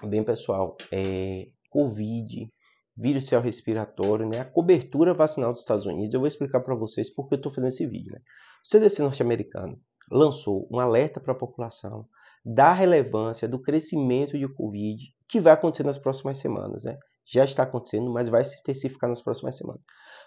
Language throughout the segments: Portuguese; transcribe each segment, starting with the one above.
Bem, pessoal, Covid, vírus céu respiratório, né? A cobertura vacinal dos Estados Unidos, eu vou explicar para vocês por que eu estou fazendo esse vídeo, né? O CDC norte-americano lançou um alerta para a população da relevância do crescimento de Covid que vai acontecer nas próximas semanas, né? Já está acontecendo, mas vai se intensificar nas próximas semanas.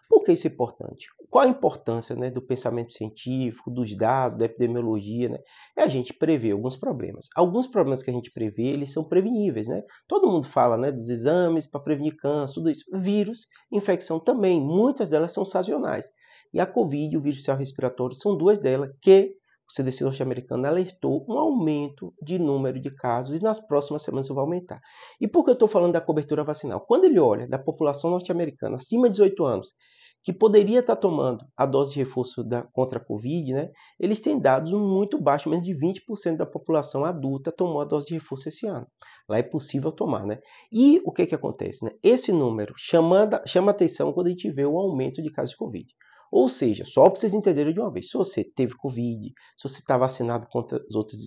Por que isso é importante? Qual a importância, né, do pensamento científico, dos dados, da epidemiologia, né? É a gente prever alguns problemas. Alguns problemas que a gente prevê, eles são preveníveis, né? Todo mundo fala, né, dos exames para prevenir câncer, tudo isso. Vírus, infecção também, muitas delas são sazonais. E a Covid e o vírus respiratório são duas delas que o CDC norte-americano alertou um aumento de número de casos e nas próximas semanas vai aumentar. E por que eu estou falando da cobertura vacinal? Quando ele olha da população norte-americana acima de 18 anos, que poderia estar tomando a dose de reforço contra a Covid, né, eles têm dados muito baixos, menos de 20% da população adulta tomou a dose de reforço esse ano. Lá é possível tomar, né? E o que acontece? Né? Esse número chama atenção quando a gente vê o aumento de casos de Covid. Ou seja, só para vocês entenderem de uma vez, se você teve Covid, se você está vacinado contra as outras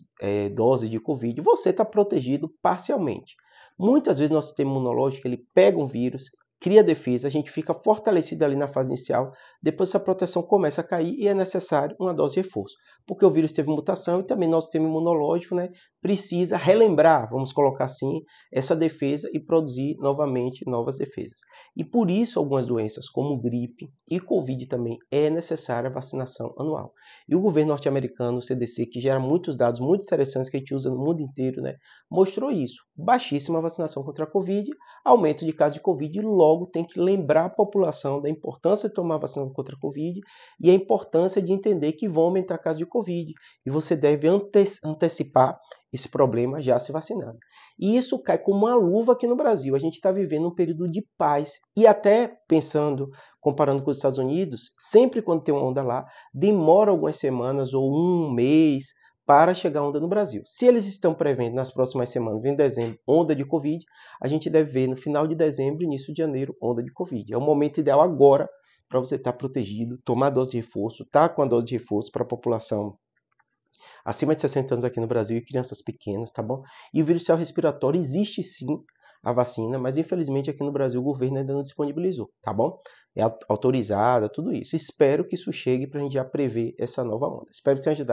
doses de Covid, você está protegido parcialmente. Muitas vezes nosso sistema imunológico ele pega um vírus, cria defesa, a gente fica fortalecido ali na fase inicial, depois essa proteção começa a cair e é necessário uma dose de reforço, porque o vírus teve mutação e também nosso sistema imunológico, né, precisa relembrar, vamos colocar assim, essa defesa e produzir novamente novas defesas. E por isso algumas doenças como gripe e Covid também é necessária a vacinação anual. E o governo norte-americano, o CDC, que gera muitos dados muito interessantes que a gente usa no mundo inteiro, né, mostrou isso. Baixíssima vacinação contra a Covid, aumento de casos de Covid e logo tem que lembrar a população da importância de tomar vacina contra a Covid e a importância de entender que vão aumentar casos de Covid. E você deve antecipar esse problema já se vacinando. E isso cai como uma luva aqui no Brasil. A gente está vivendo um período de paz. E até pensando, comparando com os Estados Unidos, sempre quando tem uma onda lá, demora algumas semanas ou um mês para chegar a onda no Brasil. Se eles estão prevendo nas próximas semanas, em dezembro, onda de Covid, a gente deve ver no final de dezembro, início de janeiro, onda de Covid. É o momento ideal agora para você estar protegido, tomar dose de reforço, estar com a dose de reforço para a população acima de 60 anos aqui no Brasil e crianças pequenas, tá bom? E o vírus respiratório existe sim a vacina, mas infelizmente aqui no Brasil o governo ainda não disponibilizou, tá bom? É autorizada, tudo isso. Espero que isso chegue para a gente já prever essa nova onda. Espero que tenha ajudado.